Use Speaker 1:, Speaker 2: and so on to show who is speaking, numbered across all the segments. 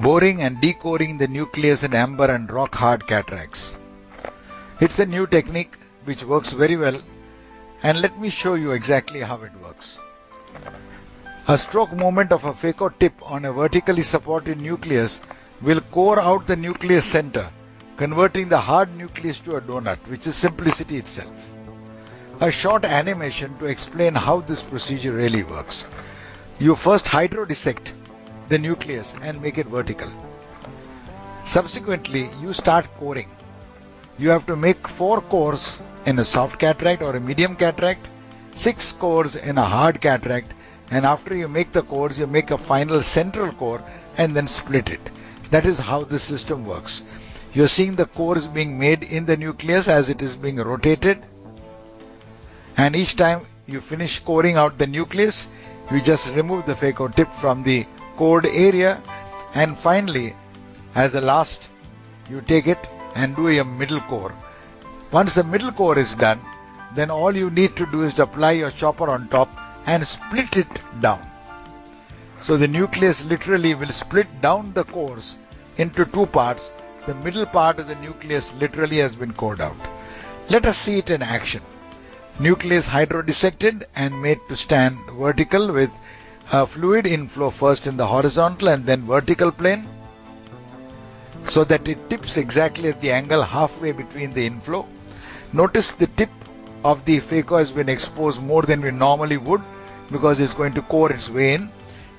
Speaker 1: boring and decoring the nucleus in amber and rock hard cataracts. It's a new technique which works very well, and let me show you exactly how it works. A stroke movement of a phaco tip on a vertically supported nucleus will core out the nucleus center, converting the hard nucleus to a donut, which is simplicity itself. A short animation to explain how this procedure really works. You first hydrodissect the nucleus and make it vertical. Subsequently, you start coring. You have to make 4 cores in a soft cataract or a medium cataract, 6 cores in a hard cataract, and after you make the cores, you make a final central core and then split it. That is how this system works. You are seeing the cores being made in the nucleus as it is being rotated, and each time you finish coring out the nucleus, you just remove the phaco tip from the cored area, and finally, as a last, you take it and do a middle core. Once the middle core is done, then all you need to do is to apply your chopper on top and split it down. So the nucleus literally will split down the cores into 2 parts. The middle part of the nucleus literally has been cored out. Let us see it in action. Nucleus hydrodissected and made to stand vertical with fluid inflow first in the horizontal and then vertical plane, so that it tips exactly at the angle halfway between the inflow. Notice the tip of the phaco has been exposed more than we normally would because it's going to core its way in.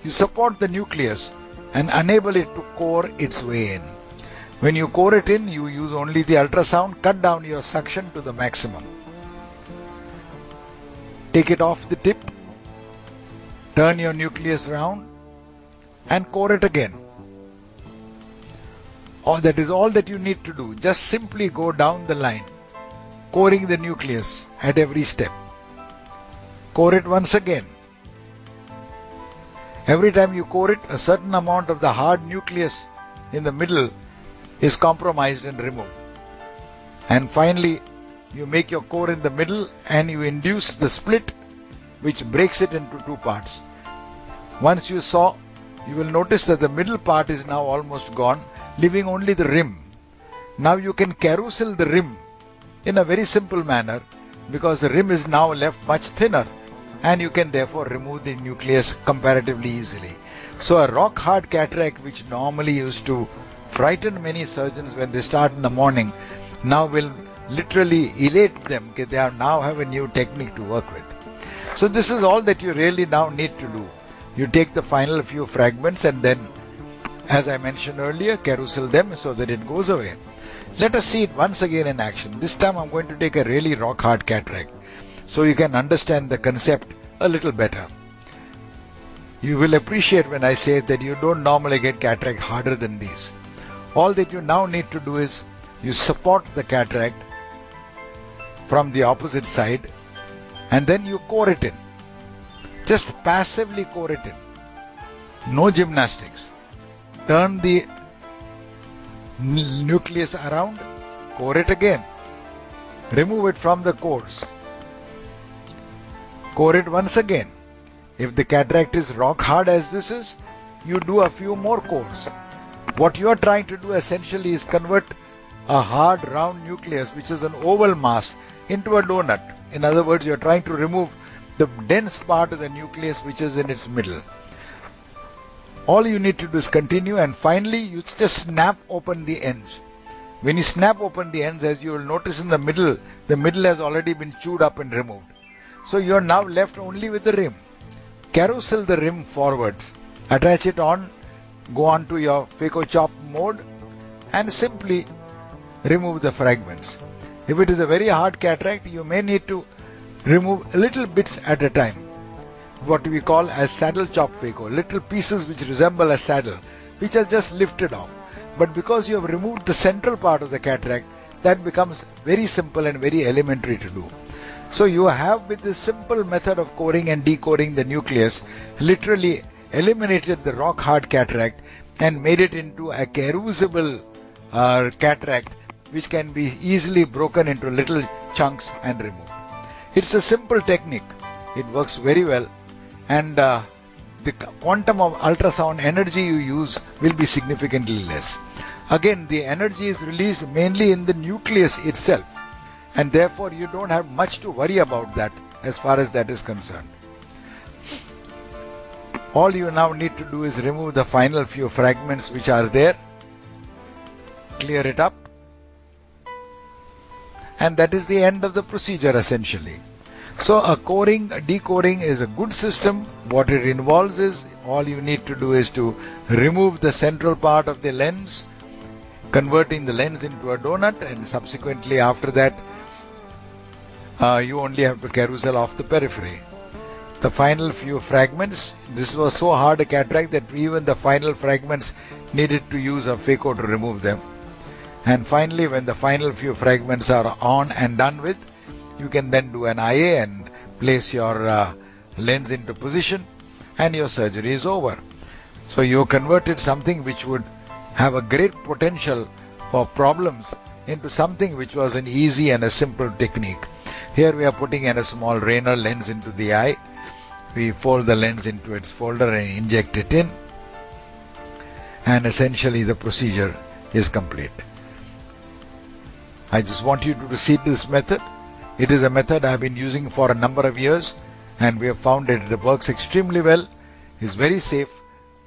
Speaker 1: You support the nucleus and enable it to core its way in. When you core it in, you use only the ultrasound, cut down your suction to the maximum. Take it off the tip, turn your nucleus round and core it again. That is all that you need to do. Just simply go down the line, coring the nucleus at every step. Core it once again. Every time you core it, a certain amount of the hard nucleus in the middle is compromised and removed. And finally, you make your core in the middle and you induce the split, which breaks it into 2 parts. Once you saw, you will notice that the middle part is now almost gone, leaving only the rim. Now you can carousel the rim in a very simple manner because the rim is now left much thinner, and you can therefore remove the nucleus comparatively easily. So a rock hard cataract, which normally used to frighten many surgeons when they start in the morning, now will literally elate them because they now have a new technique to work with. So this is all that you really now need to do. You take the final few fragments and then, as I mentioned earlier, carousel them so that it goes away. Let us see it once again in action. This time I'm going to take a really rock hard cataract so you can understand the concept a little better. You will appreciate when I say that you don't normally get cataract harder than these. All that you now need to do is you support the cataract from the opposite side and then you core it in. Just passively core it in. No gymnastics. Turn the nucleus around, core it again. Remove it from the cores. Core it once again. If the cataract is rock hard as this is, you do a few more cores. What you are trying to do essentially is convert a hard round nucleus, which is an oval mass, into a donut. In other words, you are trying to remove the dense part of the nucleus which is in its middle. All you need to do is continue, and finally you just snap open the ends. When you snap open the ends, as you will notice in the middle has already been chewed up and removed. So you are now left only with the rim. Carousel the rim forwards, attach it on, go on to your phaco chop mode and simply remove the fragments. If it is a very hard cataract, you may need to remove little bits at a time, what we call as saddle chop phaco, little pieces which resemble a saddle, which are just lifted off. But because you have removed the central part of the cataract, that becomes very simple and very elementary to do. So you have, with this simple method of coring and decoring the nucleus, literally eliminated the rock hard cataract and made it into a carousable cataract which can be easily broken into little chunks and removed. It's a simple technique. It works very well, and the the quantum of ultrasound energy you use will be significantly less. Again, the energy is released mainly in the nucleus itself, and therefore you don't have much to worry about that as far as that is concerned. All you now need to do is remove the final few fragments which are there, clear it up, and that is the end of the procedure essentially. So a decoring is a good system. What it involves is, all you need to do is to remove the central part of the lens, converting the lens into a donut, and subsequently after that you only have to carousel off the periphery. The final few fragments, this was so hard a cataract that even the final fragments needed to use a phaco to remove them. And finally, when the final few fragments are on and done with, you can then do an IA and place your lens into position, and your surgery is over. So you converted something which would have a great potential for problems into something which was an easy and a simple technique. Here we are putting in a small Rayner lens into the eye. We fold the lens into its folder and inject it in, and essentially the procedure is complete. I just want you to see this method. It is a method I have been using for a number of years, and we have found that it works extremely well, is very safe.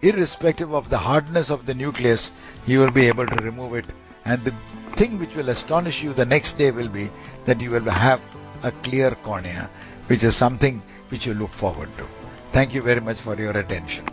Speaker 1: Irrespective of the hardness of the nucleus, you will be able to remove it, and the thing which will astonish you the next day will be that you will have a clear cornea, which is something which you look forward to. Thank you very much for your attention.